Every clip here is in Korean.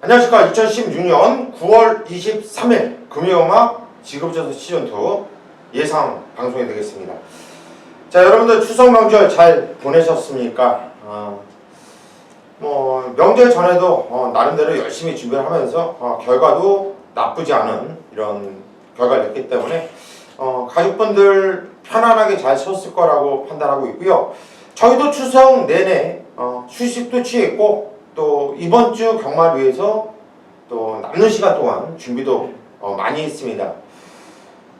안녕하십니까. 2016년 9월 23일 금요음악 지급조사 시즌2 예상 방송이 되겠습니다. 자, 여러분들 추석 명절 잘 보내셨습니까? 명절 전에도 나름대로 열심히 준비를 하면서 결과도 나쁘지 않은 이런 결과를 냈기 때문에 가족분들 편안하게 잘 쉬었을 거라고 판단하고 있고요. 저희도 추석 내내 휴식도 취했고 또 이번 주 경마를 위해서 또 남는 시간 동안 준비도 많이 했습니다.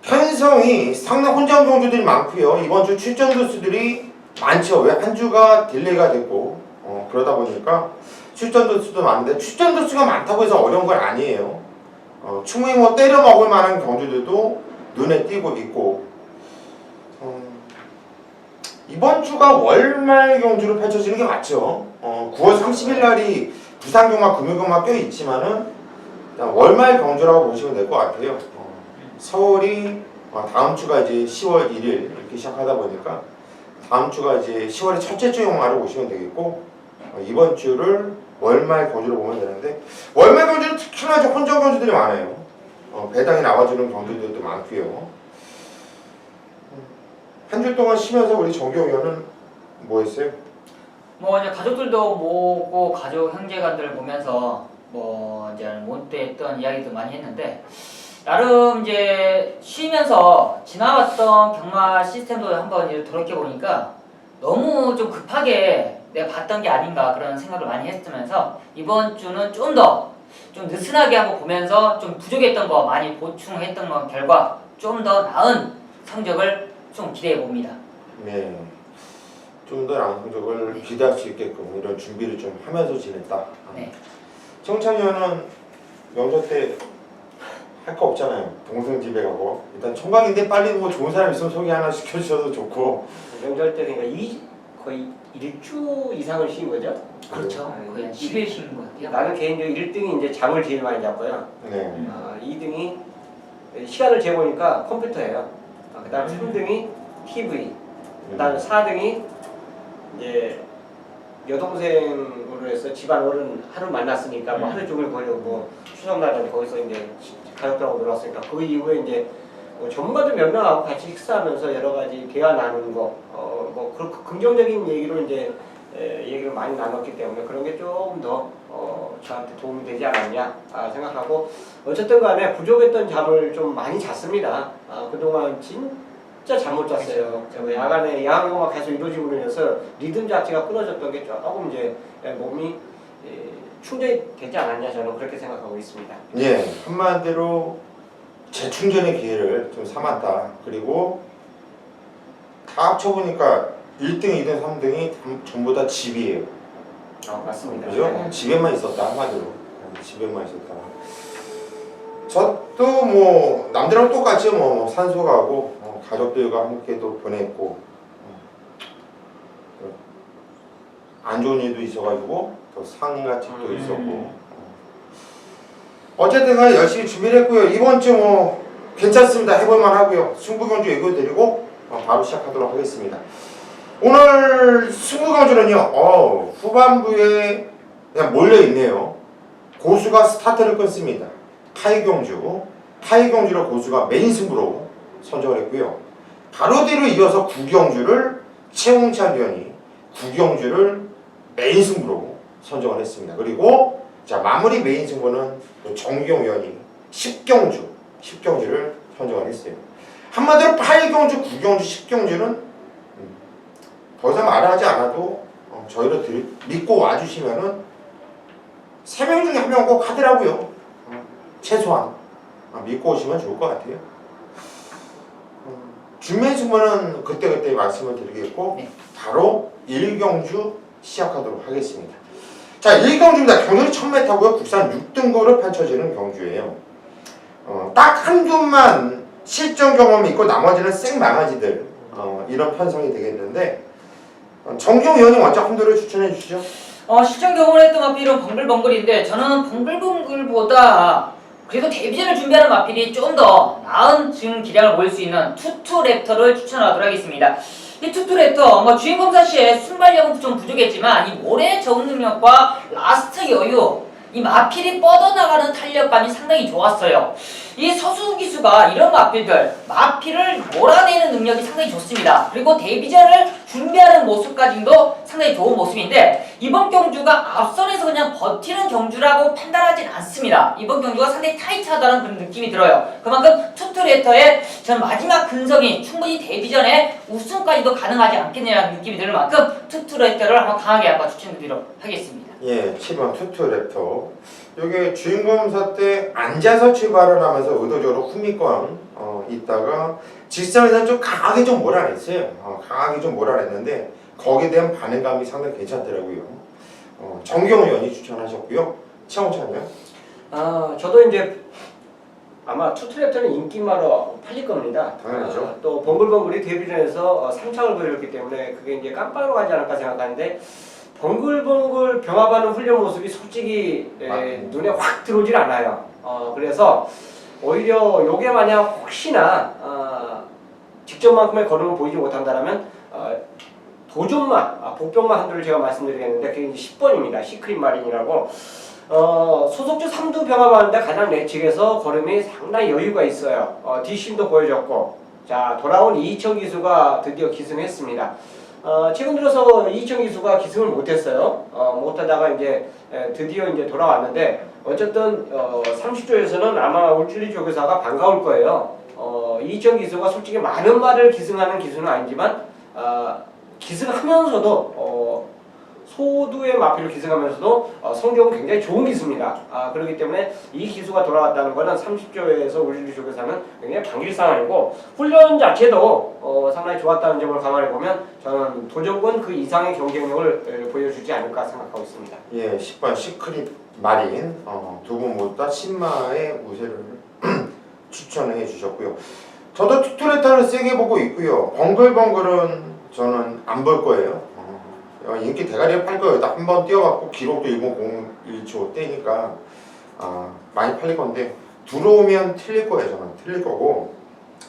편성이 상당 혼전 경주들이 많고요. 이번 주 출전 도수들이 많죠. 왜 한 주가 딜레이가 됐고 그러다 보니까 출전 도수도 많은데 출전 도수가 많다고 해서 어려운 건 아니에요. 충분히 때려 먹을 만한 경주들도 눈에 띄고 있고 이번 주가 월말 경주로 펼쳐지는 게 맞죠. 9월 30일 날이 부산경마, 금요경마 껴 있지만은 월말 경주라고 보시면 될 것 같아요. 서울이 다음 주가 이제 10월 1일 이렇게 시작하다 보니까 다음 주가 이제 10월의 첫째 주 경마로 보시면 되겠고 이번 주를 월말 경주로 보면 되는데 월말 경주는 특히나 혼전 경주들이 많아요. 배당이 나와주는 경주들도 많고요. 한 주 동안 쉬면서 우리 정경 의원은 뭐 했어요? 이제 가족들도 모으고 가족 형제간들 보면서 이제 못했던 이야기도 많이 했는데 나름 이제 쉬면서 지나왔던 경마 시스템도 한번 이제 돌이켜 보니까 너무 좀 급하게 내가 봤던 게 아닌가 그런 생각을 많이 했으면서 이번 주는 좀 더 좀 느슨하게 한번 보면서 좀 부족했던 거 많이 보충했던 거 결과 좀 더 나은 성적을 좀 기대해 봅니다. 네, 좀 더 나은 성적을 기대할 수 있게끔 이런 준비를 좀 하면서 지냈다. 네. 정찬이 형은 명절 때 할 거 없잖아요. 동생 집에 가고 일단 총각인데 빨리 좋은 사람 있으면 소개 하나 시켜주셔도 좋고. 명절 때 그러니까 거의 일주 이상을 쉰 거죠? 그렇죠. 거의 한 10일 쉬는 것 같아요. 나는 개인적으로 1등이 이제 잠을 제일 많이 잤고요. 네. 2등이 시간을 재보니까 컴퓨터예요. 그 다음 3등이 TV. 그 다음 4등이 이제 여동생으로 해서 집안 어른 하루 만났으니까 하루 종일 거기 추석날에 거기서 이제 가족들하고 놀았으니까 그 이후에 이제 전문가들 몇 명하고 같이 식사하면서 여러 가지 대화 나누는 거, 긍정적인 얘기로 이제 얘기를 많이 나눴기 때문에 그런 게 좀 더 저한테 도움이 되지 않았냐 생각하고 어쨌든 간에 부족했던 잠을 좀 많이 잤습니다. 그동안 진짜 잠 못 잤어요. 야간에 야간공가 계속 이루어지고 인해서 리듬 자체가 끊어졌던 게 조금 이제 몸이 충전이 되지 않았냐 저는 그렇게 생각하고 있습니다. 예, 한마디로 재충전의 기회를 좀 삼았다. 그리고 다 합쳐보니까 1등, 2등, 3등이 전부 다 집이에요. 맞습니다. 그죠? 네. 집에만 있었다 한마디로. 집에만 있었다. 저도 남들하고 똑같이 산소 가고 가족들과 함께 또 보냈고 안 좋은 일도 있어가지고 또 상가집도 있었고 어쨌든 간에 열심히 준비를 했고요. 이번 주 괜찮습니다. 해볼만 하고요. 승부경주 예고드리고 바로 시작하도록 하겠습니다. 오늘 승부경주는요 후반부에 그냥 몰려있네요. 고수가 스타트를 끊습니다. 타이경주로 고수가 메인 승부로 선정을 했고요. 바로 뒤로 이어서 구경주를 최홍찬 위원이 구경주를 메인 승부로 선정을 했습니다. 그리고 마무리 메인 승부는 정경 위원이 10경주를 선정을 했어요. 한마디로 8경주, 9경주, 10경주는 더 이상 말하지 않아도 저희를 믿고 와주시면은 3명 중에 1명 꼭 하더라고요. 최소한 믿고 오시면 좋을 것 같아요. 준비한 승부는 그때그때 말씀을 드리겠고 네. 바로 1경주 시작하도록 하겠습니다. 자, 1경주입니다. 경주는 1000m고요. 국산 6등급으로 펼쳐지는 경주예요. 딱 한두만 실전 경험이 있고 나머지는 생망아지들 이런 편성이 되겠는데 정경 의원님 먼저 한 도를 추천해 주시죠. 실전 경험을 했던 마필은 벙글벙글인데 저는 벙글벙글보다 그래도 데뷔전을 준비하는 마필이 좀 더 나은 지금 기량을 보일 수 있는 투투랩터를 추천하도록 하겠습니다. 이 투투랩터 주인공 사시의 순발력은 좀 부족했지만 이 모래 적응 능력과 라스트 여유 이 마필이 뻗어나가는 탄력감이 상당히 좋았어요. 이 서수 기수가 이런 마필을 몰아내는 능력이 상당히 좋습니다. 그리고 데뷔전을 준비하는 모습까지도 상당히 좋은 모습인데 이번 경주가 앞선에서 그냥 버티는 경주라고 판단하진 않습니다. 이번 경주가 상당히 타이트하다는 그런 느낌이 들어요. 그만큼 투투레터의 전 마지막 근성이 충분히 데뷔전에 우승까지도 가능하지 않겠냐는 느낌이 들 만큼 투투레터를 한번 강하게 한번 추천드리도록 하겠습니다. 예, 7번 투투랩터. 이게 주인공사 때 앉아서 출발을 하면서 의도적으로 후미권 있다가 직선에서 좀 강하게 좀 몰아냈어요. 강하게 좀 몰아냈는데 거기에 대한 반응감이 상당히 괜찮더라고요. 정경우 의원이 추천하셨고요. 최홍찬이요? 저도 이제 아마 투트랩터는 인기마로 팔릴 겁니다. 당연하죠. 또 봉글봉글이 데뷔전에서 3창을 보여줬기 때문에 그게 이제 깜빵으로 가지 않을까 생각하는데 봉글봉글 병합하는 훈련 모습이 솔직히 눈에 확 들어오질 않아요. 그래서 오히려 요게 만약 혹시나 직전만큼의 걸음을 보이지 못한다면 도전만 복병만 한두를 제가 말씀드리겠는데 그게 이제 10번입니다. 시크릿 마린이라고 소속주 3두 병합하는데 가장 내측에서 걸음이 상당히 여유가 있어요. 뒷심도 보여줬고 자 돌아온 이희청 기수가 드디어 기승했습니다. 최근 들어서 이희청 기수가 기승을 못했어요. 못하다가 이제 드디어 이제 돌아왔는데 어쨌든 30조에서는 아마 울진리 조교사가 반가울 거예요. 이희청 기수가 솔직히 많은 말을 기승하는 기수는 아니지만 기승하면서도 소두의 마필을 기승하면서도 성적은 굉장히 좋은 기수입니다. 그렇기 때문에 이 기수가 돌아왔다는 것은 30조에서 울진리 조교사는 굉장히 반길 상황이고 훈련 자체도 상당히 좋았다는 점을 감안해 보면 저는 도전권 그 이상의 경쟁력을 보여주지 않을까 생각하고 있습니다. 예, 10번 시크릿 마린 두 분 모두 다 신마의 우세를 추천해 주셨고요. 저도 투투레타를 세게 보고 있고요. 벙글벙글은 저는 안 볼 거예요. 인기 대가리를 팔 거예요. 한 번 뛰어갖고 기록도 1분 01초 떼니까 많이 팔릴 건데 들어오면 틀릴 거예요. 저는 틀릴 거고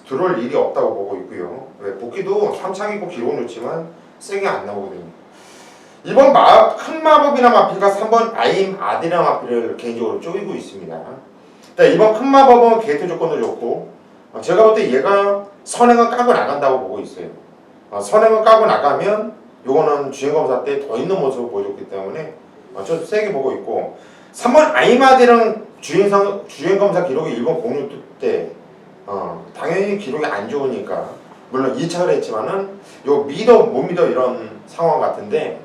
들어올 일이 없다고 보고 있고요. 왜 복귀도 3창이고 기록은 좋지만 세게 안 나오거든요. 이번 큰 마법이나 마필과 3번 아임 아디나 마필을 개인적으로 쪼이고 있습니다. 이번 큰 마법은 게이트 조건도 좋고 제가 볼 때 얘가 선행을 까고 나간다고 보고 있어요. 선행을 까고 나가면 요거는 주행검사 때 더 있는 모습을 보여줬기 때문에 좀 세게 보고 있고 3번 아이마디랑 주행검사 기록이 일본 공유 때 당연히 기록이 안 좋으니까 물론 2차를 했지만은 요 믿어 못 믿어 이런 상황 같은데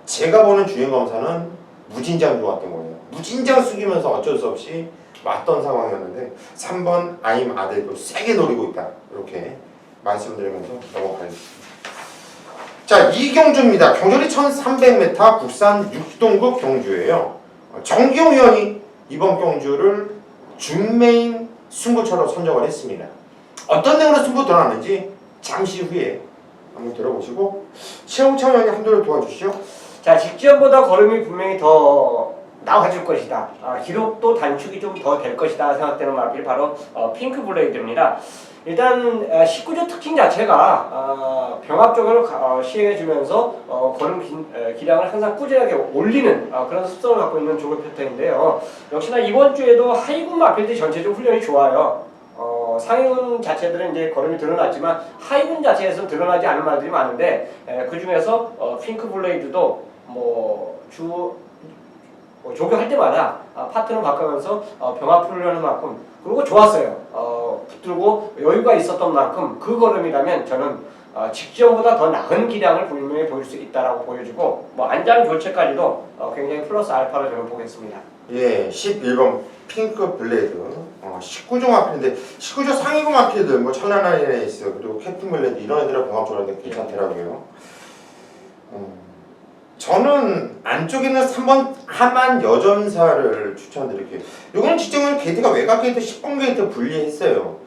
제가 보는 주행검사는 무진장 좋았던 거예요. 무진장 숙이면서 어쩔 수 없이 맞던 상황이었는데 3번 아임 아델도 세게 노리고 있다 이렇게 말씀드리면서 넘어가겠습니다. 자, 이 경주입니다. 경주리 1300m 국산 6동급 경주예요. 정기용 의원이 이번 경주를 준메인 승부처로 선정을 했습니다. 어떤 내용으로 승부 들어갔는지 잠시 후에 한번 들어보시고 최홍찬 의원이 한도를 도와주시죠. 자 직전보다 걸음이 분명히 더 나와줄 것이다. 기록도 단축이 좀 더 될 것이다 생각되는 마필이 바로 핑크 블레이드입니다. 일단 19조 특징 자체가 병합적으로 시행해주면서 걸음 기량을 항상 꾸준하게 올리는 그런 습성을 갖고 있는 조급 패턴인데요. 역시나 이번 주에도 하이군 마필들이 전체적으로 훈련이 좋아요. 상위군 자체들은 이제 걸음이 드러났지만 하이군 자체에서 드러나지 않은 말들이 많은데 그 중에서 핑크 블레이드도 조교할 때마다 파트너 바꾸면서 병합 훈련을 만큼 그리고 좋았어요. 붙들고 여유가 있었던 만큼 그 걸음이라면 저는 직전보다 더 나은 기량을 분명히 보일 수 있다라고 보여주고 안장 교체까지도 굉장히 플러스 알파로 저는 보겠습니다. 예, 11번 핑크 블레이드 19조 마필인데 19조 상위군 마필들 찰나나이네 있어 그리고 캡틴 블레이드 이런 애들은 병합적으로 괜찮더라고요. 저는 안쪽에 있는 3번 하만 여전사를 추천드릴게요. 이거는 지정은 게이트가 외곽 게이트 10번 게이트 분리했어요.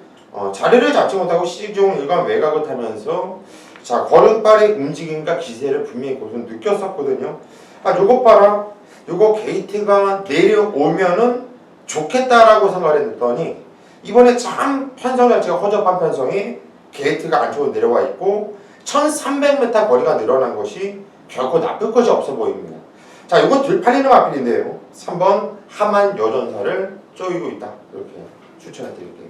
자리를 잡지 못하고 시종 일관 외곽을 타면서 자 걸음발의 움직임과 기세를 분명히 거기서 느꼈었거든요. 요거 봐라. 요거 게이트가 내려오면은 좋겠다라고 생각을 했더니 이번에 참 편성 자체가 허접한 편성이 게이트가 안쪽으로 내려와 있고 1300m 거리가 늘어난 것이 결코 나쁠 것이 없어 보입니다. 자, 이건 들팔리는 마필인데요. 3번 함한 여전사를 쪼이고 있다. 이렇게 추천해 드릴게요.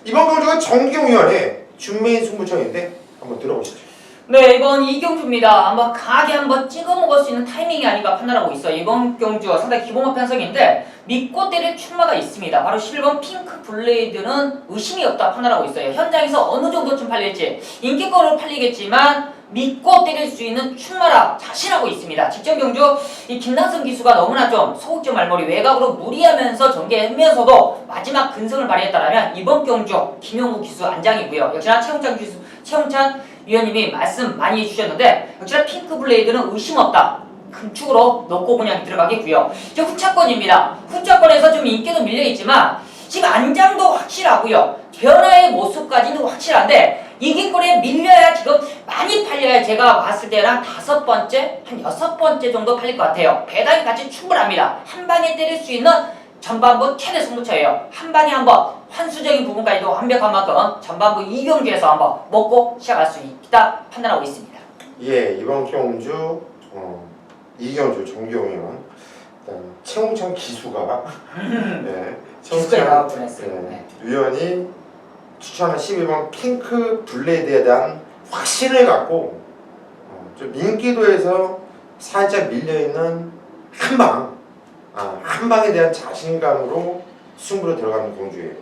이번 경주가 정기용위원회 준메인 승부처인데 한번 들어보시죠. 네, 이번 이경주입니다. 한번 강하게 한번 찍어 먹을 수 있는 타이밍이 아닌가 판단하고 있어요. 이번 경주 상당히 기본화 편성인데 믿고 때릴 출마가 있습니다. 바로 실버 핑크 블레이드는 의심이 없다 판단하고 있어요. 현장에서 어느 정도쯤 팔릴지 인기권으로 팔리겠지만 믿고 때릴 수 있는 출마라 자신하고 있습니다. 직전 경주 이 김남성 기수가 너무나 좀 소극적 말머리 외곽으로 무리하면서 전개하면서도 마지막 근성을 발휘했다라면 이번 경주 김용구 기수 안장이고요. 역시나 최홍찬 위원님이 말씀 많이 해주셨는데 역시나 핑크 블레이드는 의심 없다. 큰 축으로 놓고 그냥 들어가겠고요. 이제 후차권입니다. 후차권에서 좀 인기도 밀려있지만 지금 안장도 확실하고요. 변화의 모습까지는 확실한데 이기권에 밀려야 지금 많이 팔려야 제가 봤을 때는 한 5번째, 한 6번째 정도 팔릴 것 같아요. 배당이 같이 충분합니다. 한 방에 때릴 수 있는 전반부 최대 승부처예요. 한 방에 한번 환수적인 부분까지도 완벽한 만큼 전반부 2경기에서 한번 먹고 시작할 수 있다 판단하고 있습니다. 예, 이번 경주 이경주 정기용위원 일단 최홍찬 기수가 네, 기수가 나올 뻔했어요. 네. 위원이 추천한 11번 핑크 블레이드에 대한 확신을 갖고 좀 인기도에서 살짝 밀려있는 한 방에 대한 자신감으로 승부로 들어가는 경주예요.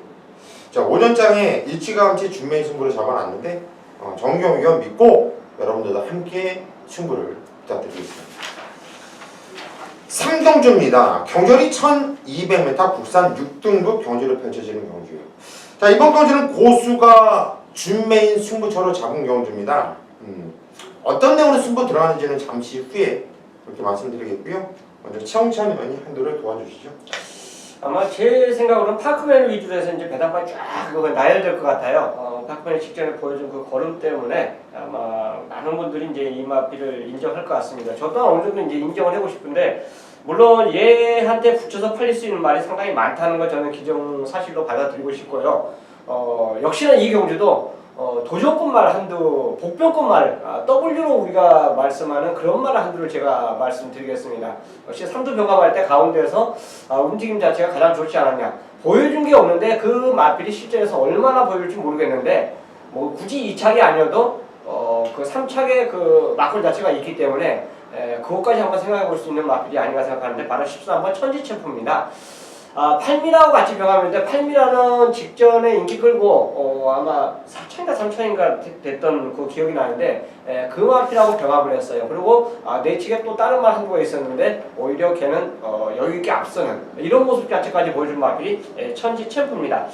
자, 오전장에 일찌감치 준메인 승부를 잡아놨는데 정경 위원 믿고 여러분들도 함께 승부를 부탁드리겠습니다. 3경주입니다. 경절이 1200m 국산 6등급 경주로 펼쳐지는 경주예요. 자, 이번 경주는 고수가 준메인 승부처로 잡은 경주입니다. 어떤 내용으로 승부 들어가는지는 잠시 후에 그렇게 말씀드리겠고요. 먼저 최홍찬 의원이 한도를 도와주시죠. 아마 제 생각으로는 파크맨 위주로 해서 이제 배당까지 쫙 그거 나열될 것 같아요. 파크맨이 직전에 보여준 그 걸음 때문에 아마 많은 분들이 이제 이 마피를 인정할 것 같습니다. 저도 어느 정도 이제 인정을 해보고 싶은데 물론 얘한테 붙여서 팔릴 수 있는 말이 상당히 많다는 거 저는 기정사실로 받아들이고 싶고요. 역시나 이 경주도 도전권 말 한두, 복병권 말, W로 우리가 말씀하는 그런 말 한두를 제가 말씀드리겠습니다. 역시 삼두병합할 때 가운데서 움직임 자체가 가장 좋지 않았냐. 보여준 게 없는데 그 마필이 실전에서 얼마나 보여줄지 모르겠는데 뭐 굳이 2착이 아니어도 그 3착의 그 마클 자체가 있기 때문에 그것까지 한번 생각해 볼 수 있는 마필이 아닌가 생각하는데 바로 13번 천지챔프입니다. 8미라하고 같이 병합인데 8미라는 직전에 인기 끌고 아마 4천인가 3천인가 됐던 그 기억이 나는데 그 마필하고 병합을 했어요. 그리고 내측에 또 다른 말 한두가 있었는데 오히려 걔는 여유있게 앞서는 이런 모습 자체까지 보여준 마필이 천지 챔프입니다.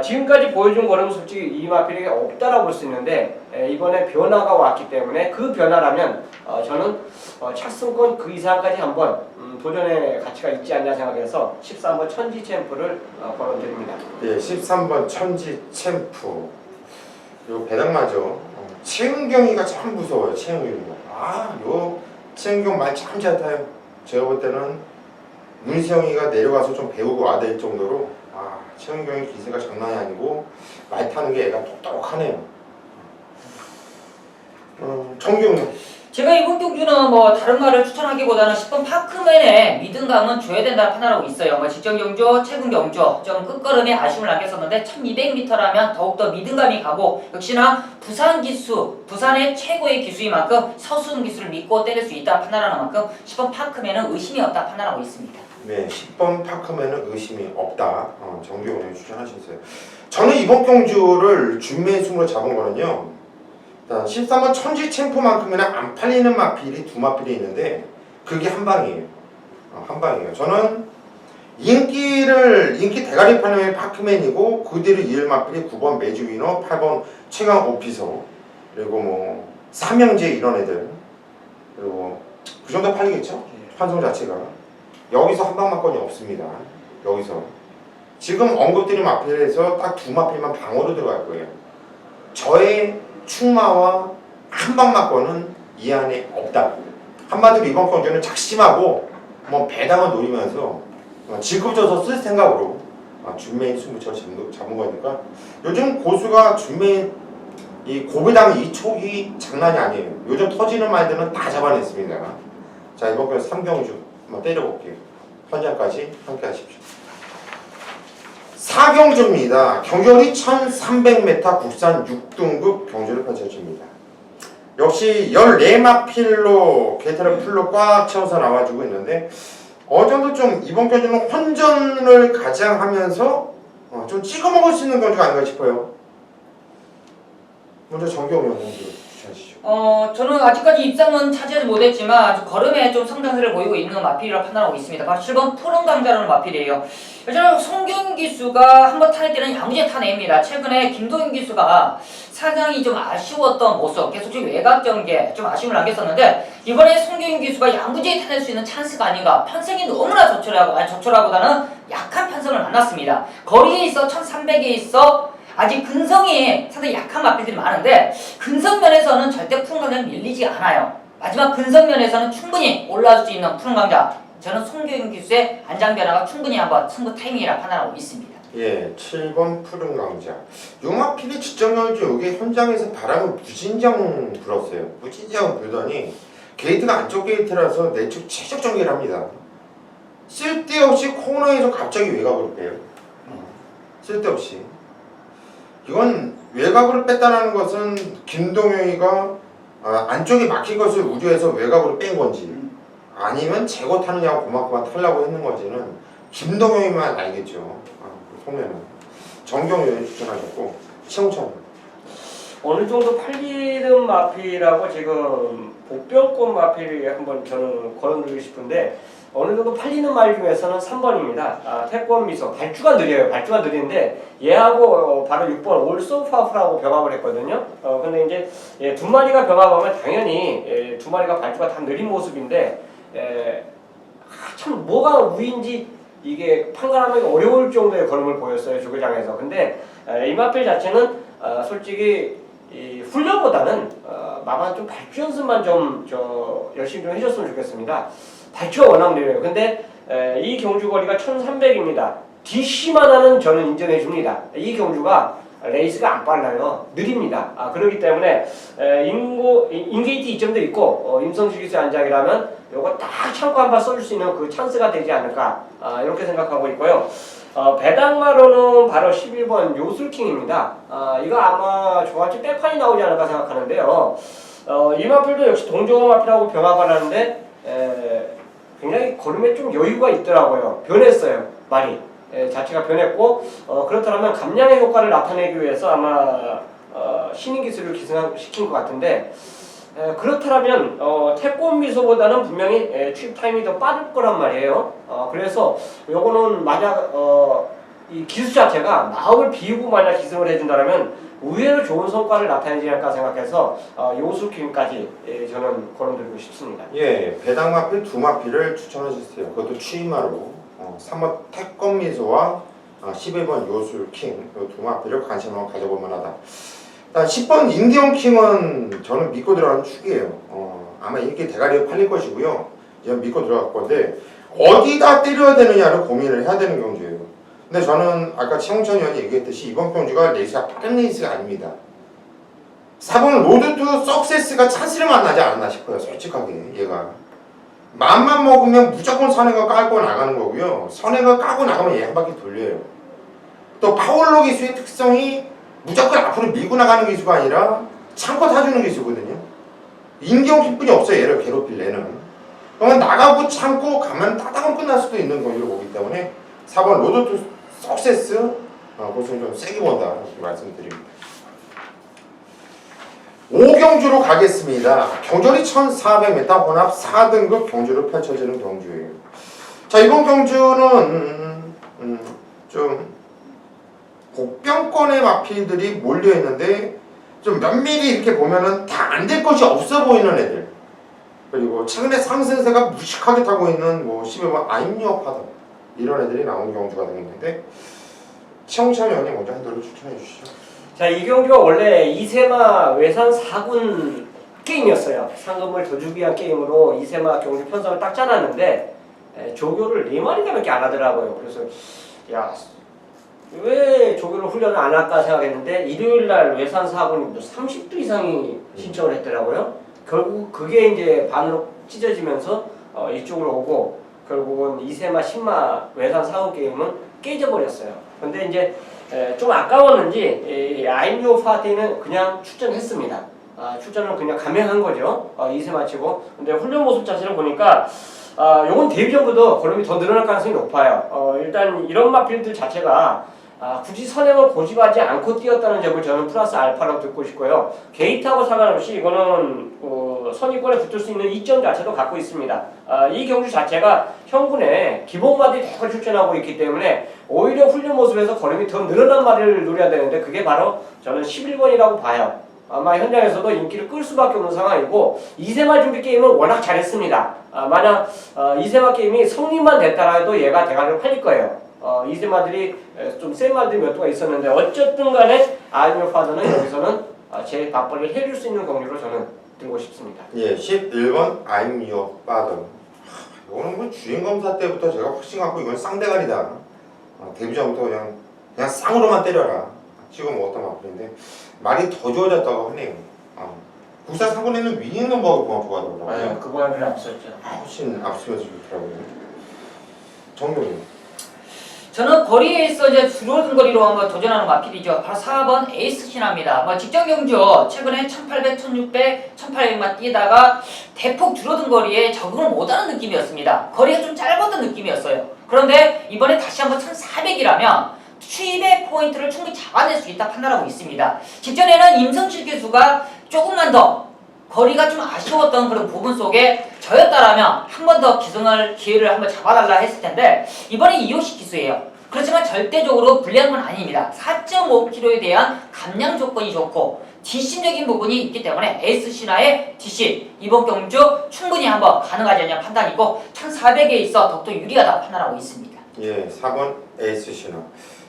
지금까지 보여준 거는 솔직히 이 마필이 없다라고 볼 수 있는데 이번에 변화가 왔기 때문에 그 변화라면 저는 착승권 그 이상까지 한번 도전의 가치가 있지 않냐 생각해서 13번 천지 챔프를 걸어드립니다. 예, 13번 천지 챔프. 요 배당마죠. 최은경이가 참 무서워요. 최은경이가. 요 최은경 말 참 잘 타요. 제가 볼 때는 문세영이가 내려가서 좀 배우고 와야 될 정도로 최은경의 기세가 장난이 아니고 말 타는 게 애가 똑똑하네요. 정경은 제가 이번 경주는 뭐 다른 말을 추천하기보다는 10번 파크맨의 믿음감은 줘야 된다 판단하고 있어요. 뭐 직전 경주, 최근 경주 좀 끝걸음에 아쉬움을 남겼었는데 1200m라면 더욱더 믿음감이 가고 역시나 부산 기수, 부산의 최고의 기수인 만큼 서수은 기수를 믿고 때릴 수 있다 판단하는 만큼 10번 파크맨은 의심이 없다 판단하고 있습니다. 네, 10번 파크맨은 의심이 없다. 정경훈이 추천하셨어요. 저는 이번 경주를 준메인 승부로 잡은 거는요. 13번 천지 챔프만큼이나 안 팔리는 마필이 두 마필이 있는데 그게 한 방이에요. 한 방이에요. 저는 인기 대가리 파는 파크맨이고 그 뒤를 이을 마필이 9번 매주위너, 8번 최강 오피서 그리고 뭐 삼형제 이런 애들 그리고 그 정도 팔리겠죠? 판성 자체가 여기서 한 방만권이 없습니다. 여기서 지금 언급드린 마필에서 딱 두 마필만 방어로 들어갈 거예요. 저의 충마와 한방막권은 이 안에 없다. 한마디로 이번 경주는 작심하고 뭐 배당을 노리면서 질급져서 쓸 생각으로 준메인 승부처를 잡은 거니까 요즘 고수가 준메인 이 고배당 이 촉이 장난이 아니에요. 요즘 터지는 말들은 다 잡아냈습니다. 자, 이번 경주 3경주 한번 때려볼게요. 현장까지 함께 하십시오. 4경주입니다. 경주월이 1300m 국산 6등급 경주를 펼쳐집니다. 역시 14마필로 게이트를 풀로 꽉 채워서 나와주고 있는데 어느 정도 좀 이번 경주는 혼전을 가장 하면서 좀 찍어 먹을 수 있는 경주가 아닌가 싶어요. 먼저 정경영 경주 추천하시죠. 저는 아직까지 입상은 차지하지 못했지만 아주 걸음에 좀 성장세를 보이고 있는 마필이라고 판단하고 있습니다. 바로 7번 푸른 강자라는 마필이에요. 예전에 송경 기수가 한번 탈 때는 야무지게 타냅니다. 최근에 김도윤 기수가 상당히 좀 아쉬웠던 모습, 계속 좀 외곽 경기에 좀 아쉬움을 남겼었는데 이번에 송경 기수가 야무지게 타낼 수 있는 찬스가 아닌가. 편성이 너무나 조촐하보다는 약한 편성을 만났습니다. 거리에 있어 1300에 있어 아직 근성이 상당히 약한 마필들이 많은데 근성 면에서는 절대 푸른 강자는 밀리지 않아요. 마지막 근성 면에서는 충분히 올라올 수 있는 푸른 강자. 저는 송경윤 기수의 안장 변화가 충분히 한번 승부 타이밍이라 판단하고 있습니다. 예, 7번 푸른 강자. 용마필이 직전경주 이게 현장에서 바람을 무진장 불었어요. 무진장 불더니 게이트가 안쪽 게이트라서 내측 최적 전개를 합니다. 쓸데없이 코너에서 갑자기 외곽으로 빼요. 쓸데없이. 이건 외곽으로 뺐다는 것은 김동영이가 안쪽에 막힌 것을 우려해서 외곽으로 뺀 건지 아니면 재고 타느냐고 고만고만 타려고 했는 건지는 김동영이만 알겠죠. 속내는 정경윤 추천하셨고 최홍찬 어느 정도 팔리는 마필하고 지금 복병권 마필이 한번 저는 걸어드리고 싶은데 어느 정도 팔리는 말 중에서는 3번입니다. 태권 미소 발주가 느려요. 발주가 느린데 얘하고 바로 6번 올소파프라고 병합을 했거든요. 근데 이제 두 마리가 병합하면 당연히 두 마리가 발주가 다 느린 모습인데 참 뭐가 우인지 이게 판단하기 어려울 정도의 걸음을 보였어요. 조교장에서. 근데 이 마필 자체는 솔직히 이 훈련보다는 마만 좀 발주 연습만 좀 열심히 좀 해줬으면 좋겠습니다. 발주가 워낙 느려요. 근데 이 경주 거리가 1300입니다. DC만 하는 저는 인정해 줍니다. 이 경주가 레이스가 안 빨라요. 느립니다. 그렇기 때문에 인게이트 2점도 있고 임성주 기수의 안장이라면 요거 딱 참고 한번 써줄 수 있는 그 찬스가 되지 않을까 이렇게 생각하고 있고요. 배당마로는 바로 11번 요술킹입니다. 이거 아마 저같이 백판이 나오지 않을까 생각하는데요. 이 마필도 역시 동종호 마필하고 병합을 하는데 굉장히 걸음에 좀 여유가 있더라고요. 변했어요. 말이. 자체가 변했고 그렇다면 감량의 효과를 나타내기 위해서 아마 신인 기술을 기승시킨 것 같은데 그렇다면 태권 미소보다는 분명히 취입 타임이 더 빠를 거란 말이에요. 그래서 요거는 만약 이 기술 자체가 마음을 비우고 만약 기승을 해준다면 의외로 좋은 성과를 나타내지 않을까 생각해서 요술킹까지 저는 걸어드리고 싶습니다. 예, 배당마필 두 마필을 추천하셨어요. 그것도 취임마로 3번 태권미소와 11번 요술킹 두 마필을 관심 한번 가져볼 만하다. 10번 인디언킹은 저는 믿고 들어가는 축이에요. 아마 이렇게 대가리에 팔릴 것이고요. 이건 믿고 들어갈 건데 어디다 때려야 되느냐를 고민을 해야 되는 경주예요. 근데 저는 아까 최홍천 의원이 얘기했듯이 이번 경주가 레이스가 빠른 레이스가 아닙니다. 4번 로드 투 석세스가 찬스를 만나지 않았나 싶어요. 솔직하게 얘가 맘만 먹으면 무조건 선행가 깔고 나가는 거고요. 선행가 까고 나가면 얘 한 바퀴 돌려요. 또 파월로 기수의 특성이 무조건 앞으로 밀고 나가는 기수가 아니라 참고 타주는 기수거든요. 인경기뿐이 없어요. 얘를 괴롭힐 애는. 그러면 나가고 참고 가면 따닥은 끝날 수도 있는 경우로 보기 때문에 4번 로드 투 석세스 그것은 좀 세게 본다 이렇게 말씀드립니다. 5경주로 가겠습니다. 경주리 1400m 혼합 4등급 경주로 펼쳐지는 경주예요. 자, 이번 경주는 좀 복병권의 마필들이 몰려있는데 좀 면밀히 이렇게 보면은 다 안 될 것이 없어 보이는 애들, 그리고 최근에 상승세가 무식하게 타고 있는 뭐 11번 아임요파다 이런 애들이 나오는 경주가 되겠는데 최홍찬 의원님 먼저 한 대로 추천해 주시죠. 자, 이 경주가 원래 이세마 외산 4군 게임이었어요. 상금을 더 주기 위한 게임으로 이세마 경주 편성을 딱 짜놨는데 조교를 4마리가밖에 안 하더라고요. 그래서 야, 왜 조교를 훈련을 안 할까 생각했는데 일요일날 외산 4군이 30도 이상이 신청을 했더라고요. 결국 그게 이제 반으로 찢어지면서 이쪽으로 오고 결국은 2세마 10마 외산 사원 게임은 깨져버렸어요. 근데 이제 좀 아까웠는지 아임요 파티는 그냥 출전했습니다. 출전을 그냥 감행한 거죠. 2세 마치고. 근데 훈련 모습 자체를 보니까 요건 데뷔 전보다 걸음이 더 늘어날 가능성이 높아요. 일단 이런 마필들 자체가 굳이 선행을 고집하지 않고 뛰었다는 점을 저는 플러스 알파라고 듣고 싶고요. 게이트하고 상관없이 이거는 선의권에 붙을 수 있는 이점 자체도 갖고 있습니다. 이 경주 자체가 형군에 기본마들이 대거 출전하고 있기 때문에 오히려 훈련 모습에서 걸음이 더 늘어난 마리를 노려야 되는데 그게 바로 저는 11번이라고 봐요. 아마 현장에서도 인기를 끌 수밖에 없는 상황이고 2세마 준비 게임은 워낙 잘했습니다. 만약 2세마 게임이 성립만 됐다라도 얘가 대가리로 팔릴 거예요. 2세마들이 좀 센 마들이 몇 도가 있었는데 어쨌든 간에 아이미어 파더는 여기서는 제 밥벌이를 해줄 수 있는 경기로 저는 들고 싶습니다. 예, 11번 I'm your father. 이거는 뭐 주행 검사 때부터 제가 확신 갖고 이건 쌍대가리다. 데뷔 전부터 그냥 쌍으로만 때려라. 지금 어떤 마필인데 말이 더 좋아졌다고 하네요. 국사 상권에는 위닝 넘버가 좋아하더라고요. 그거는 앞섰죠. 훨씬 앞서면서 좋더라고요. 정경님. 저는 거리에서 이제 줄어든 거리로 한번 도전하는 마필이죠. 바로 4번 에이스 신화입니다. 직전 경주 최근에 1800, 1600, 1800만 뛰다가 대폭 줄어든 거리에 적응을 못하는 느낌이었습니다. 거리가 좀 짧았던 느낌이었어요. 그런데 이번에 다시 한번 1400이라면 추입의 포인트를 충분히 잡아낼 수 있다 판단하고 있습니다. 직전에는 임성실 교수가 조금만 더 거리가 좀 아쉬웠던 그런 부분 속에 저였다라면 한 번 더 기회를 한번 잡아달라 했을 텐데 이번에 이호식 기수예요. 그렇지만 절대적으로 불리한 건 아닙니다. 4.5km에 대한 감량 조건이 좋고 뒷심적인 부분이 있기 때문에 에이스 신화의 뒷심 이번 경주 충분히 한번 가능하지 않냐 판단이고 1400에 있어 더욱더 유리하다 판단하고 있습니다. 예, 4번 에이스 신화.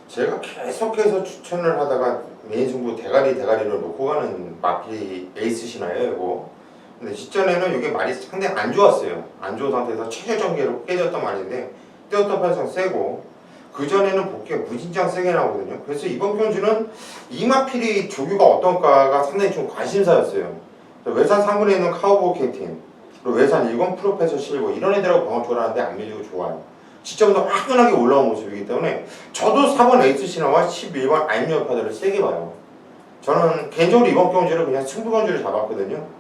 제가 계속해서 추천을 하다가 메인 승부 대가리로 놓고 가는 마필이 에이스 신화예요, 이거. 근데 직전에는 이게 말이 상당히 안 좋았어요. 안 좋은 상태에서 최저전개로 깨졌던 말인데 뛰었던 편성 세고 그 전에는 복귀가 무진장 세게 나오거든요. 그래서 이번 경주는 이 마필이 조교가 어떤가가 상당히 좀 관심사였어요. 외산 3군에 있는 카우보이 캡틴 그리고 외산 1권 프로페서 실버 이런 애들하고 방어 좋아하는데 안 밀리고 좋아요. 직전부터 화끈하게 올라온 모습이기 때문에 저도 4번 에이스 신화와 11번 아임리어 파드를 세게 봐요. 저는 개인적으로 이번 경주를 그냥 승부 경주를 잡았거든요.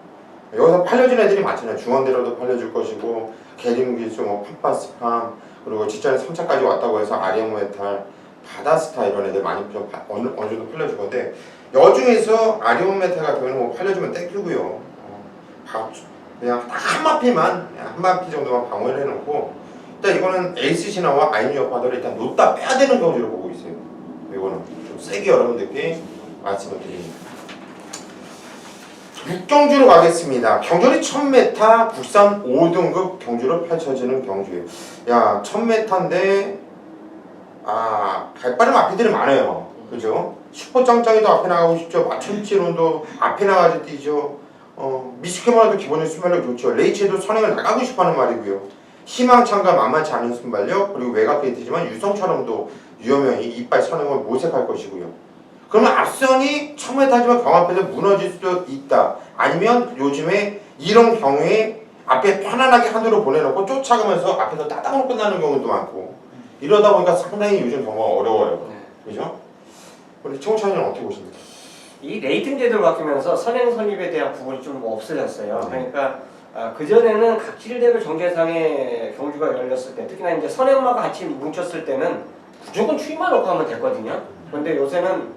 여기서 팔려진 애들이 많잖아요. 중원대로도 팔려줄 것이고 게링기수, 팜파스팜 그리고 직전에 3차까지 왔다고 해서 아리언 메탈, 바다스타 이런 애들 많이 어느 정도 팔려줄 건데 여중에서 아리언 메탈 같은 경우는 팔려주면 땡큐고요. 그냥 한 마필만 한 마필 정도만 방어를 해놓고 일단 이거는 에이스 신화와 아임리어 파더를 일단 놓다 빼야 되는 경주로 보고 있어요. 이거는 좀 세게 여러분들께 말씀을 드립니다. 6경주로 가겠습니다. 경주는 1000m 국산 5등급 경주로 펼쳐지는 경주예요. 야, 1000m인데 발빠른 마필들이 많아요. 그죠? 슈퍼짱짱이도 앞에 나가고 싶죠. 마천치론도 앞에 나가서 뛰죠. 미스케마도 기본적인 순발력 좋죠. 레이체도 선행을 나가고 싶어하는 말이고요. 희망찬과 만만치 않은 순발력 그리고 외곽 게이트지만 유성처럼도 유여명이 이빨 선행을 모색할 것이고요. 그러면 앞선이 1000m지만 경합에서 무너질 수도 있다. 아니면 요즘에 이런 경우에 앞에 편안하게 한도로 보내놓고 쫓아가면서 앞에서 따닥으로 끝나는 경우도 많고 이러다 보니까 상당히 요즘 경우가 어려워요. 그죠? 우리 청취자님은 어떻게 보십니까? 이 레이팅 제도를 바뀌면서 선행 선입에 대한 부분이 좀 없어졌어요. 그러니까 그전에는 각질대로 정제상의 경주가 열렸을 때 특히나 이제 선행마가 같이 뭉쳤을 때는 무조건 추임만 놓고 하면 됐거든요. 그런데 요새는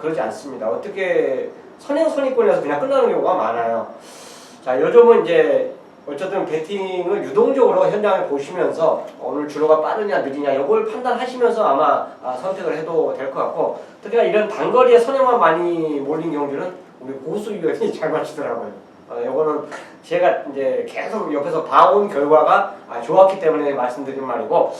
그러지 않습니다. 어떻게 선행 선입권에서 그냥 끝나는 경우가 많아요. 자, 요즘은 이제 어쨌든 배팅을 유동적으로 현장을 보시면서 오늘 주로가 빠르냐 느리냐 이걸 판단하시면서 아마 선택을 해도 될 것 같고 특히나 이런 단거리에 선행만 많이 몰린 경주는 우리 고수 위원이 잘 맞추더라고요. 이거는 제가 이제 계속 옆에서 봐온 결과가 좋았기 때문에 말씀드린 말이고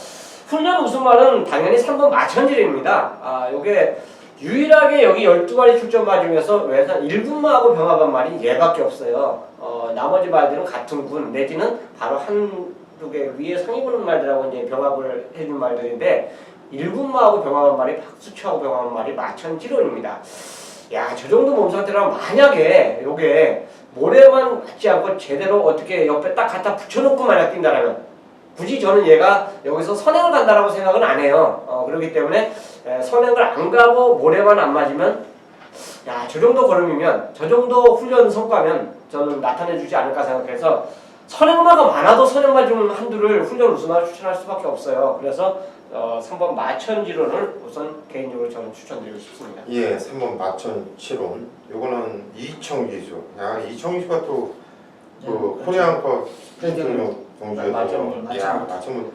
훈련 우승말은 당연히 3번 마천질입니다. 요게 유일하게 여기 12마리 출전마 중에서 외산 1군마하고 병합한 말이 얘밖에 없어요. 나머지 말들은 같은 군 내지는 바로 한두 개 위에 상위 보는 말들하고 이제 병합을 해준 말들인데 1군마하고 병합한 말이 박수초하고 병합한 말이 마천지론입니다. 야, 저 정도 몸 상태라면 만약에 요게 모래만 맞지 않고 제대로 어떻게 옆에 딱 갖다 붙여놓고 만약 뛴다라면 굳이 저는 얘가 여기서 선행을 간다라고 생각은 안 해요. 그렇기 때문에 선행을 안 가고 모래만 안 맞으면 야, 저 정도 걸음이면 저 정도 훈련 성과면 저는 나타내주지 않을까 생각해서 선행마가 많아도 선행마 중 한두를 훈련 우선으로 추천할 수밖에 없어요. 그래서 3번 마천지론을 우선 개인적으로 저는 추천드리고 싶습니다. 예, 3번 마천치론. 요거는 이청기수. 야, 이청기수가 또 그 코리안컵 프렌트용 동주에서 마천문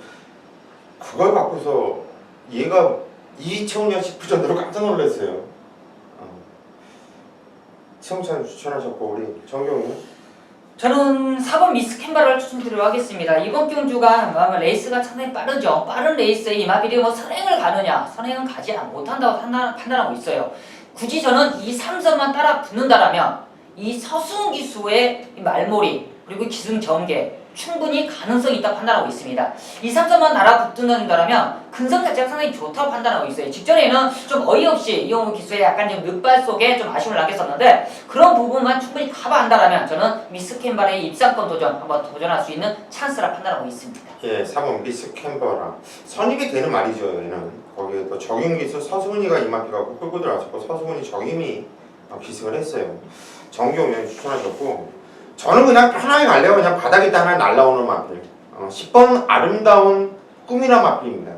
그걸 갖고서 얘가 이청년 시프전으로 깜짝 놀랐어요. 최홍찬 추천하셨고 우리 정경훈. 저는 4번 미스 캔버라를 추천드리도록 하겠습니다. 이번 경주가 레이스가 상당히 빠르죠. 빠른 레이스에 이마비리 선행을 가느냐, 선행은 가지 못한다고 판단하고 있어요. 굳이 저는 이 3선만 따라 붙는다라면 이 서승 기수의 말몰이 그리고 기승 전개 충분히 가능성이 있다고 판단하고 있습니다. 이 3선만 달아붙는다면 근성 자체가 상당히 좋다고 판단하고 있어요. 직전에는 좀 어이없이 이용우 기수의 약간 좀 늑발 속에 좀 아쉬움을 남겼었는데 그런 부분만 충분히 커버한다면 저는 미스 캔버라의 입상권 도전 한번 도전할 수 있는 찬스라 판단하고 있습니다. 예, 3번 미스 캔버라. 선입이 되는 말이죠. 얘는 거기에 또 적임 기수 서승훈이가 이마피가 끌고 들어왔고 서승훈이 적임이 기승을 했어요. 정경훈이 추천하셨고. 저는 그냥 편하게 가려고 그냥 바닥에 하나 날라오는 마필 10번 아름다운 꿈이란 마필입니다.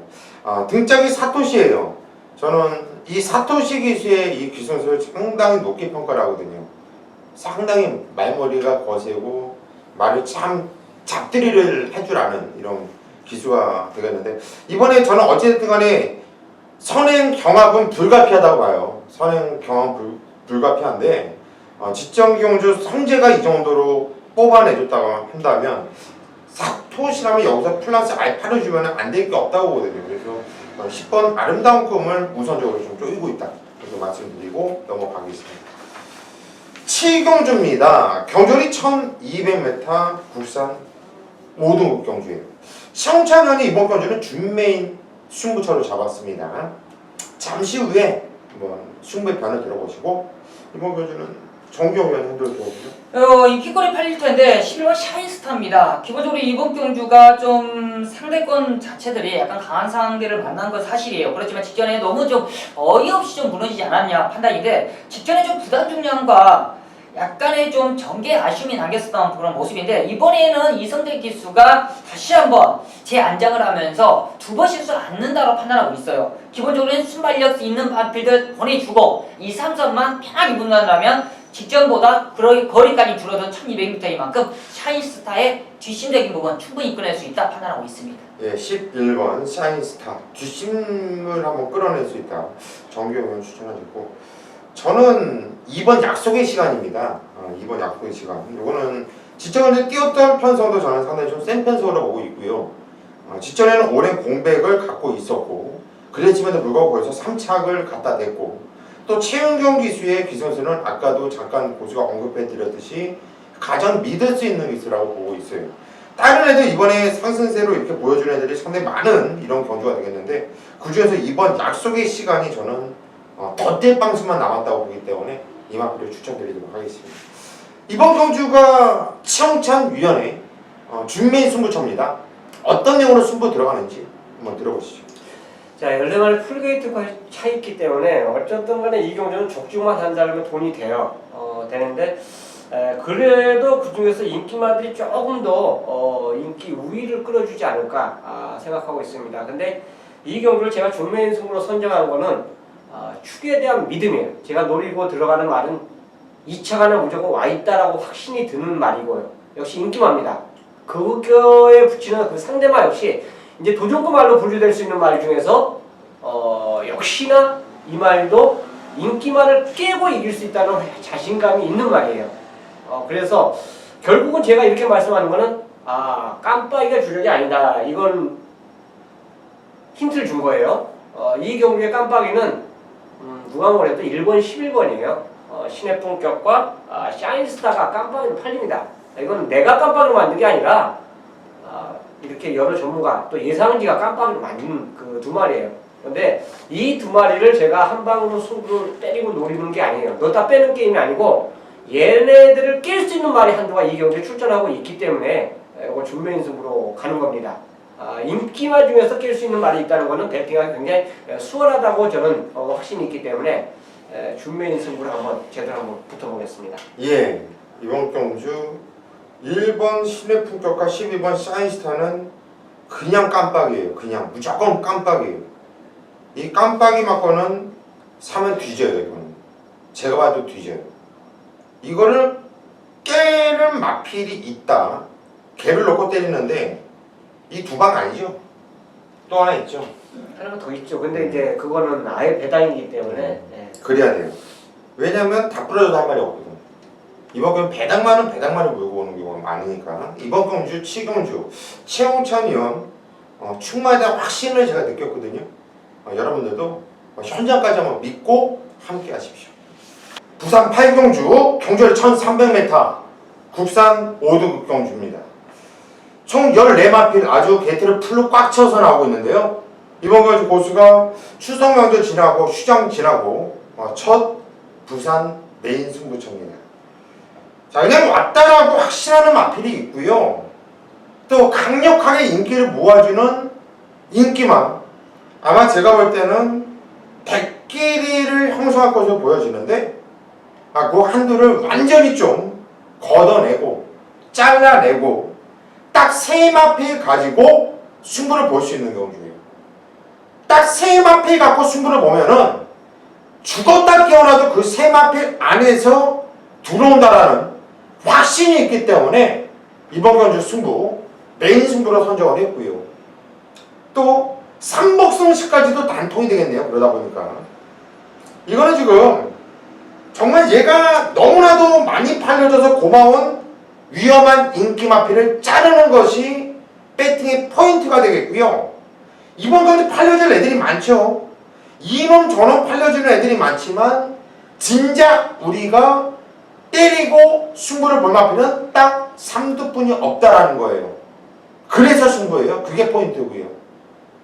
등짝이 사토시예요. 저는 이 사토시 기수의 이 기술을 상당히 높게 평가를 하거든요. 상당히 말머리가 거세고 말을 참 잡들이를 할 줄 아는 이런 기수가 되겠는데 이번에 저는 어찌됐든 간에 선행 경합은 불가피하다고 봐요. 선행 경합 불가피한데 지정경주 성재가 이 정도로 뽑아내줬다고 한다면 사토시라면 여기서 플러스 알파를 주면 안 될 게 없다고 보거든요. 그래서 10번 아름다운 꿈을 우선적으로 좀 쪼이고 있다 이렇게 말씀드리고 넘어가겠습니다. 7경주입니다. 경주리 1200m 국산 5등급 경주예요. 시청찬현이 이번 경주는 준메인 승부처로 잡았습니다. 잠시 후에 한번 승부의 변을 들어보시고 이번 경주는 정경련 핸들 들어보죠. 인기거리 8리터인데 11번 샤인스타입니다. 기본적으로 이번 경주가 좀 상대권 자체들이 약간 강한 상대를 만난 건 사실이에요. 그렇지만 직전에 너무 좀 어이없이 좀 무너지지 않았냐 판단인데 직전에 좀 부담 중량과 약간의 좀 전개 아쉬움이 남겼었던 그런 모습인데 이번에는 이성대 기수가 다시 한번 재안장을 하면서 두 번 실수를 않는다고 판단하고 있어요. 기본적으로는 순발력 있는 마필들 보내주고 2, 3선만 편하게 붙는다면 직전보다 거리까지 줄어든 1200m인 만큼 샤인스타의 뒷심적인 부분 충분히 이끌어낼 수 있다 판단하고 있습니다. 예, 11번 샤인스타 뒷심을 한번 끌어낼 수 있다. 정경련 추천하셨고 저는 2번 약속의 시간입니다. 2번 약속의 시간. 이거는 직전에 뛰었던 편성도 저는 상당히 좀 센 편성으로 보고 있고요. 직전에는 오랜 공백을 갖고 있었고 그랬지만도 불구하고 벌써 3착을 갖다 댔고 또 최은경 기수의 기선수는 아까도 잠깐 고수가 언급해드렸듯이 가장 믿을 수 있는 기수라고 보고 있어요. 다른 애들 이번에 상승세로 이렇게 보여준 애들이 상당히 많은 이런 경주가 되겠는데 그 중에서 이번 약속의 시간이 저는 덧대 빵수만 남았다고 보기 때문에 이마피를 추천드리도록 하겠습니다. 이번 경주가 치영찬위원회 준메인 승부처입니다. 어떤 내용으로 승부 들어가는지 한번 들어보시죠. 자, 14마리 풀게이트가 차있기 때문에 어쨌든 간에 이 경주는 적중만 한다면 돈이 돼요. 되는데 그래도 그 중에서 인기마들이 조금 더 인기 우위를 끌어주지 않을까 생각하고 있습니다. 근데 이 경주를 제가 준메인 승부로 선정한 거는 축에 대한 믿음이에요. 제가 노리고 들어가는 말은 2차가는 무조건 와있다라고 확신이 드는 말이고요. 역시 인기마입니다. 그거에 붙이는 그 상대마 역시 이제 도전구 말로 분류될 수 있는 말 중에서 역시나 이 말도 인기말을 깨고 이길 수 있다는 자신감이 있는 말이에요. 그래서 결국은 제가 이렇게 말씀하는 거는 깜빡이가 주력이 아니다. 이건 힌트를 준 거예요. 이 경주의 깜빡이는 누가 뭐래도 1번 11번이에요. 신의 품격과 샤인스타가 깜빡이로 팔립니다. 이건 내가 깜빡이로 만든 게 아니라 이렇게 여러 전문가 또 예상지가 깜빡이로 만든 그 두 마리예요. 근데 이 두 마리를 제가 한 방으로 승부를 때리고 노리는 게 아니에요. 넣다 빼는 게임이 아니고 얘네들을 깰 수 있는 말이 한두가 이 경기에 출전하고 있기 때문에 이거 준메인 승부로 가는 겁니다. 인기말 중에서 깰 수 있는 말이 있다는 것은 배팅하기 굉장히 수월하다고 저는 확신이 있기 때문에 준메인 승부를 한번 제대로 한번 붙어보겠습니다. 예, 이번 경주 1번 신의 품격과 12번 사인스타는 그냥 깜빡이에요. 그냥 무조건 깜빡이에요. 이 깜빡이 맞고는 사면 뒤져요. 이거는 제가 봐도 뒤져요. 이거를 깨는 마필이 있다. 개를 놓고 때리는데 이 두 방 아니죠? 또 하나 있죠. 하나가 더 있죠. 근데 이제 그거는 아예 배당이기 때문에 그래야 돼요. 왜냐면 다 부러져도 할 말이 없거든. 이번 경우 배당만을 물고 오는 경우가 많으니까 이번 경주 치경주 최홍찬 의원 충마에 대한 확신을 제가 느꼈거든요. 여러분들도 현장까지 한번 믿고 함께 하십시오. 부산 8경주 경주를 1300m 국산 5등급 경주입니다. 총 14마필 아주 게이트를 풀로 꽉 채워서 나오고 있는데요. 이번 경주 고수가 추석 명절 지나고 휴장 지나고 첫 부산 메인 승부처입니다. 자, 그냥 왔다라고 확신하는 마필이 있고요. 또 강력하게 인기를 모아주는 인기만 아마 제가 볼 때는 100끼리를 형성할 것으로 보여지는데 그 한두를 완전히 좀 걷어내고 잘라내고 딱 3마필 가지고 승부를 볼 수 있는 경주예요. 딱 3마필 갖고 승부를 보면은 죽었다 깨어나도 그 3마필 안에서 들어온다라는 확신이 있기 때문에 이번 경주 승부 메인 승부로 선정을 했고요. 또 삼복승식까지도 단통이 되겠네요. 그러다 보니까 이거는 지금 정말 얘가 너무나도 많이 팔려져서 고마운 위험한 인기 마필을 자르는 것이 배팅의 포인트가 되겠고요. 이번 경주 팔려질 애들이 많죠. 이놈 저놈 팔려지는 애들이 많지만 진작 우리가 때리고 승부를 볼 마필은 딱 3두뿐이 없다라는 거예요. 그래서 승부예요. 그게 포인트고요.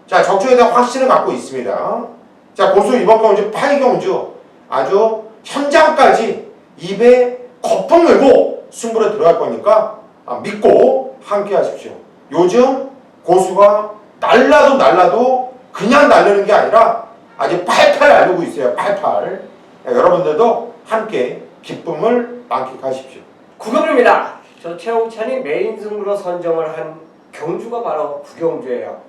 자, 적중에 대한 확신을 갖고 있습니다. 자, 고수 이번 경주 8경주 아주 현장까지 입에 거품 물고 승부를 들어갈 거니까 믿고 함께 하십시오. 요즘 고수가 날라도 그냥 날리는 게 아니라 아주 팔팔 날리고 있어요. 팔팔. 여러분들도 함께 기쁨을 만끽하십시오. 구경주입니다. 저 최홍찬이 메인 승부로 선정을 한 경주가 바로 구경주예요.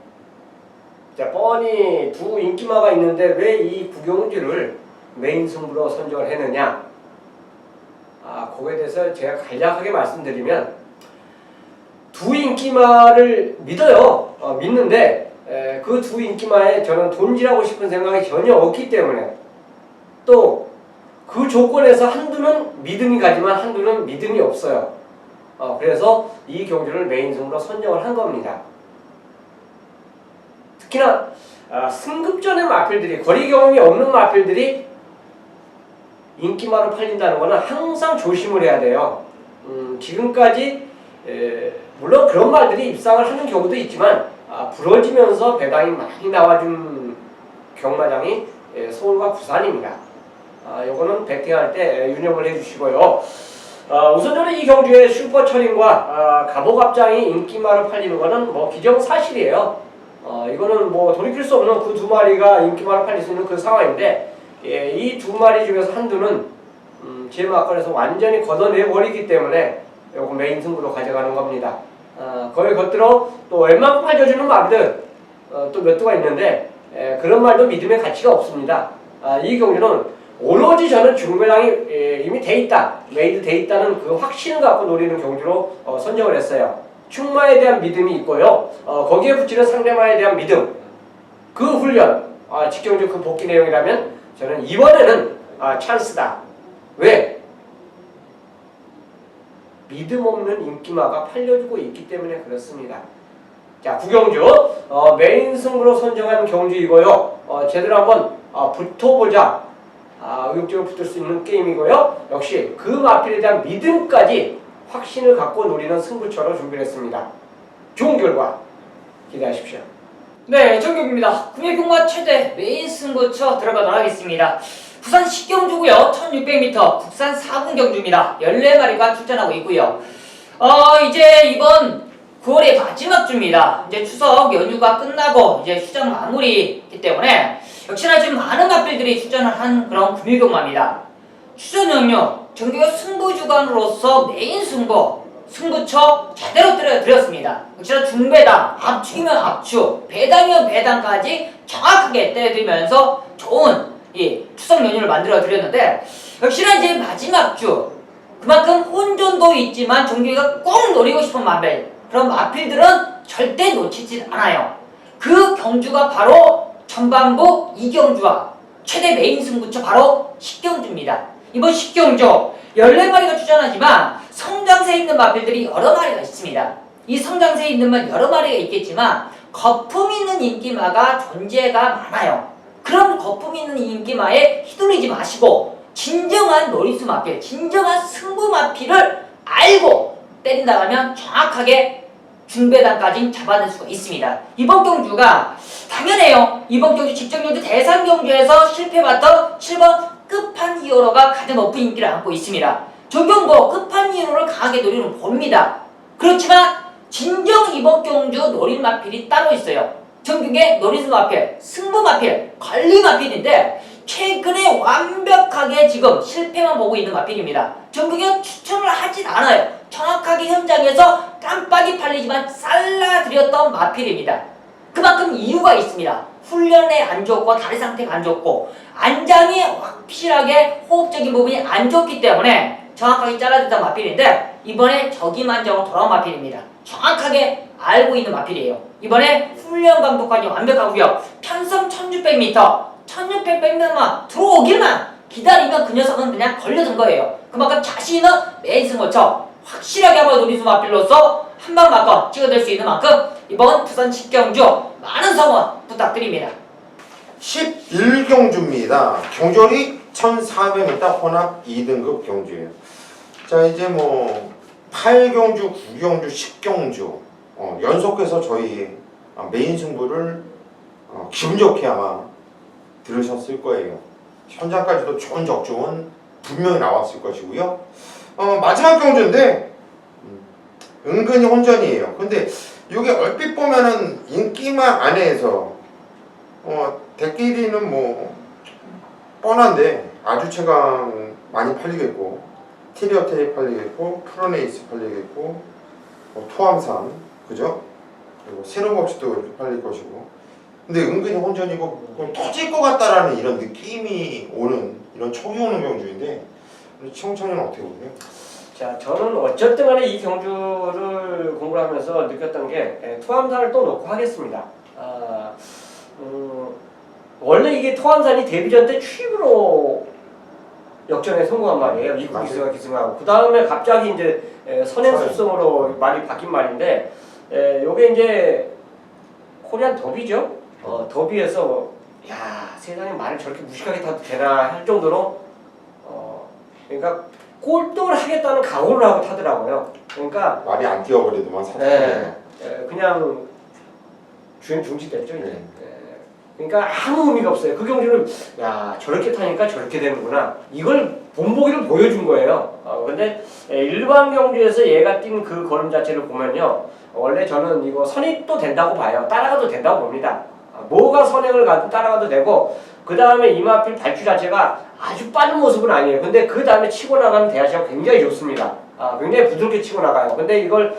자, 뻔히 두 인기마가 있는데 왜 이 구경주를 메인 승부로 선정을 했느냐? 그거에 대해서 제가 간략하게 말씀드리면 두 인기마를 믿어요. 믿는데 그 두 인기마에 저는 돈질하고 싶은 생각이 전혀 없기 때문에 또 그 조건에서 한두는 믿음이 가지만 한두는 믿음이 없어요. 그래서 이 경주를 메인 승부로 선정을 한 겁니다. 특히나 승급전의 마필들이 거리 경험이 없는 마필들이 인기마로 팔린다는 것은 항상 조심을 해야 돼요. 지금까지 물론 그런 말들이 입상을 하는 경우도 있지만 부러지면서 배당이 많이 나와준 경마장이 서울과 부산입니다. 요거는 배팅할 때 유념을 해주시고요. 우선 저는 이 경주에 슈퍼철인과 갑오갑장이 인기마로 팔리는 것은 뭐 기정사실이에요. 이거는 뭐 돌이킬 수 없는 그 두 마리가 인기마로 팔릴 수 있는 그 상황인데 이 두 마리 중에서 한두는 제 막걸리에서 완전히 걷어내버리기 때문에 요거 메인 승부로 가져가는 겁니다. 거기 겉들어 또 웬만큼 팔려주는 말들 또 몇 두가 있는데 그런 말도 믿음의 가치가 없습니다. 이 경주는 오로지 저는 중배당이 이미 돼 있다, 메이드 돼 있다는 그 확신을 갖고 노리는 경주로 선정을 했어요. 충마에 대한 믿음이 있고요. 거기에 붙이는 상대마에 대한 믿음, 그 훈련, 직경주 그 복귀 내용이라면 저는 이번에는 찬스다. 왜? 믿음 없는 인기마가 팔려주고 있기 때문에 그렇습니다. 자, 구경주 메인 승부로 선정한 경주이고요. 제대로 한번 붙어보자. 의욕적으로 붙을 수 있는 게임이고요. 역시 그 마필에 대한 믿음까지 확신을 갖고 노리는 승부처로 준비를 했습니다. 좋은 결과 기대하십시오. 네, 정규입니다. 국내경마 최대 메인 승부처 들어가도록 하겠습니다. 부산 10경주고요. 1600m 국산 4분 경주입니다. 14마리가 출전하고 있고요. 이제 이번 9월의 마지막 주 앞줍니다. 이제 추석 연휴가 끝나고 이제 휴장 마무리이기 때문에 역시나 지금 많은 마필들이 출전을 한 그런 금유경마입니다. 추석 연휴 정규 승부 주간으로서 메인 승부처 제대로 때려드렸습니다. 역시나 중배당, 압축이면 압축, 배당이면 배당까지 정확하게 때려드리면서 좋은 이 추석 연휴를 만들어 드렸는데 역시나 이제 마지막 주 그만큼 혼전도 있지만 정규가 꼭 노리고 싶은 마필 그런 마필들은 절대 놓치지 않아요. 그 경주가 바로 전반부 이경주와 최대 메인 승부처 바로 식경주입니다. 이번 식경주 14마리가 출전하지만 성장세에 있는 마필들이 여러 마리가 있습니다. 이 성장세에 있는 말 여러 마리가 있겠지만 거품 있는 인기마가 존재가 많아요. 그런 거품 있는 인기마에 휘둘리지 마시고 진정한 노리수 마필, 진정한 승부 마필을 알고 때린다 하면 정확하게 중배당까지 잡아낼 수가 있습니다. 이번 경주가 당연해요. 이번 경주 직전경주 대상경주에서 실패봤던 7번 끝판 히어로가 가장 높은 인기를 안고 있습니다. 조경도 끝판 히어로를 강하게 노리는 봅니다. 그렇지만 진정 이번 경주 노린 마필이 따로 있어요. 전국의 노리수 마필, 승부 마필, 관리 마필인데 최근에 완벽하게 지금 실패만 보고 있는 마필입니다. 전국에 추천을 하진 않아요. 정확하게 현장에서 깜빡이 팔리지만 잘라드렸던 마필입니다. 그만큼 이유가 있습니다. 훈련에 안 좋고 다리 상태가 안 좋고 안장이 확실하게 호흡적인 부분이 안 좋기 때문에 정확하게 잘라드렸던 마필인데 이번에 저기만장으로 돌아온 마필입니다. 정확하게 알고 있는 마필이에요. 이번에 훈련 감독까지 완벽하고요. 편성 1600m 1600m만 들어오기만 기다리면 그 녀석은 그냥 걸려든 거예요. 그만큼 자신 있는 메인 승부처 확실하게 한번 노리수 마필로서 한방 마건 찍어낼 수 있는 만큼 이번 부산 식경주 많은 성원 부탁드립니다. 11경주입니다. 경주리 1400m 혼합 2등급 경주예요. 자 이제 뭐 8경주, 9경주, 10경주 연속해서 저희 메인 승부를 기분 좋게 아마 들으셨을 거예요. 현장까지도 좋은 적중은 분명히 나왔을 것이고요. 마지막 경주인데 은근히 혼전이에요. 근데 이게 얼핏 보면은 인기만 안에서 대끼리는 뭐 뻔한데 아주 최강 많이 팔리겠고 티리어테이 팔리겠고 프로네이스 팔리겠고 토암산 그죠? 그리고 새로법시도 이렇게 팔릴 것이고 근데 은근히 혼전이고 터질 것 같다라는 이런 느낌이 오는 이런 촉이 오는 경주인데 청천이는 어떻게 보세요? 자, 저는 어쨌든 간에 이 경주를 공부를 하면서 느꼈던 게 토암산을 또 놓고 하겠습니다. 원래 이게 토암산이 데뷔전 때 취입으로 역전에 성공한 말이에요. 이국기수가 기승하고 그 다음에 갑자기 이제 선행습성으로 말이 바뀐 말인데 요게 이제 코리안 더비죠. 더비에서 야 세상에 말을 저렇게 무식하게 타도 되나 할 정도로 그러니까 꼴등을 하겠다는 각오를 하고 타더라고요. 그러니까 말이 안 뛰어버리더만 사실. 그냥 주행 중지됐죠 이제. 그러니까 아무 의미가 없어요. 그 경주는 야 저렇게 타니까 저렇게 되는구나. 이걸 본보기를 보여준 거예요. 근데 일반 경주에서 얘가 뛴 그 걸음 자체를 보면요. 원래 저는 이거 선입도 된다고 봐요. 따라가도 된다고 봅니다. 뭐가 선행을 가도 따라가도 되고 그 다음에 이마필 발주 자체가 아주 빠른 모습은 아니에요. 근데 그 다음에 치고 나가는 대하시가 굉장히 좋습니다. 굉장히 부드럽게 치고 나가요. 근데 이걸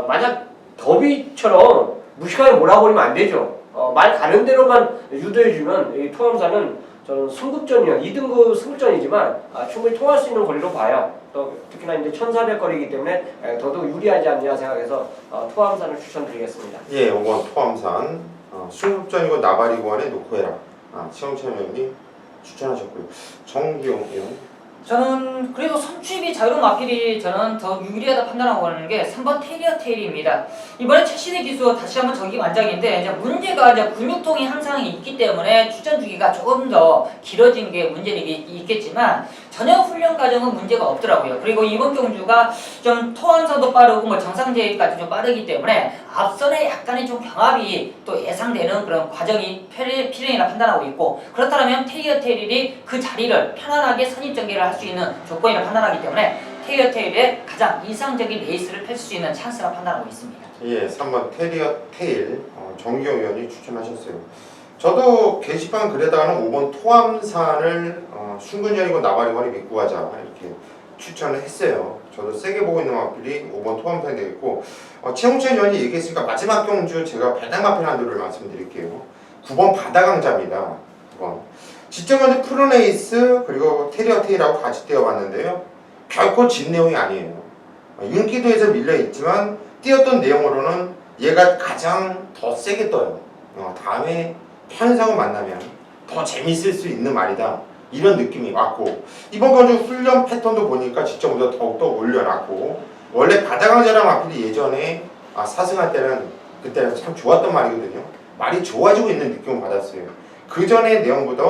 만약 더비처럼 무식하게 몰아버리면 안 되죠. 말 가는 대로만 유도해주면 이 토암산은 저는 승급전이요. 2등급 승급전이지만 충분히 통할 수 있는 거리로 봐요. 또 특히나 이제 1400거리이기 때문에 더더욱 유리하지 않냐 생각해서 토암산을 추천드리겠습니다. 예, 이건 토암산 승급전이고 나발이 구간에 놓고 해라. 최영찬 의원님 추천하셨고요. 정기용 의원. 저는 그래도 선취입이 자유로운 마필이 저는 더 유리하다 판단하고 가는 게 3번 테리어 테일입니다. 이번에 최신의 기수 다시 한번 저기 완장인데 이제 문제가 이제 근육통이 항상 있기 때문에 출전 주기가 조금 더 길어진 게 문제는 있겠지만 전혀 훈련 과정은 문제가 없더라고요. 그리고 이번 경주가 좀 토암선도 빠르고 뭐 정상제까지 좀 빠르기 때문에 앞선에 약간의 좀 경합이 또 예상되는 그런 과정이 필연이라 판단하고 있고 그렇다면 테리어 테일이 그 자리를 편안하게 선입전개를 할 수 있는 조건이라 판단하기 때문에 테리어 테일의 가장 이상적인 레이스를 펼칠 수 있는 찬스라 판단하고 있습니다. 예, 3번 테리어 테일 정기영 의원이 추천하셨어요. 저도 게시판 글에다가는 5번 토암산을 순근열이고 나발이거리 믿고 가자 이렇게 추천을 했어요. 저도 세게 보고 있는 마필이 5번 토암산이 되겠고 최홍천 의원이 얘기했으니까 마지막 경주 제가 배당 마필 한도를 말씀드릴게요. 9번 바다강자입니다. 9번 지점연대 프로네이스 그리고 테리어 테일하고 같이 떼어봤는데요. 결코 진 내용이 아니에요. 윤기도에서 밀려있지만 뛰었던 내용으로는 얘가 가장 더 세게 떠요. 다음에 편성을 만나면 더 재밌을 수 있는 말이다. 이런 느낌이 왔고 이번 건좀 훈련 패턴도 보니까 직전보다 더욱더 올려놨고 원래 바다강자랑 마필이 예전에 사승할 때는 그때는 참 좋았던 말이거든요. 말이 좋아지고 있는 느낌을 받았어요. 그 전의 내용보다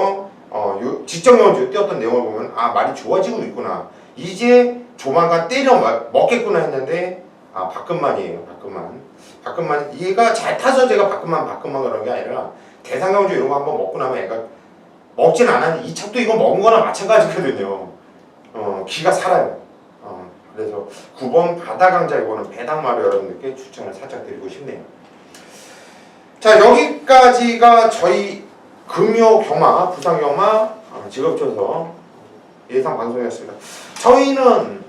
직전 경주 뛰었던 내용을 보면 말이 좋아지고 있구나. 이제 조만간 때려 먹겠구나 했는데 박근만이에요. 박근만 얘가 잘 타서 제가 박근만 그런 게 아니라 대상경주 이런 거 한번 먹고 나면 애가 먹진 않았는데 이 첩도 이거 먹은 거나 마찬가지거든요. 기가 살아요. 그래서 9번 바다강자 이거는 배당마루 여러분들께 추천을 살짝 드리고 싶네요. 자, 여기까지가 저희 금요 경마, 부산 경마 직업조서 예상 방송이었습니다. 저희는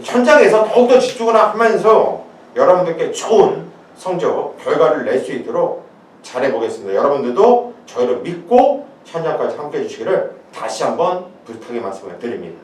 현장에서 더욱더 집중을 하면서 여러분들께 좋은 성적, 결과를 낼 수 있도록 잘해보겠습니다. 여러분들도 저희를 믿고 현장까지 함께 해주시기를 다시 한번 부탁의 말씀을 드립니다.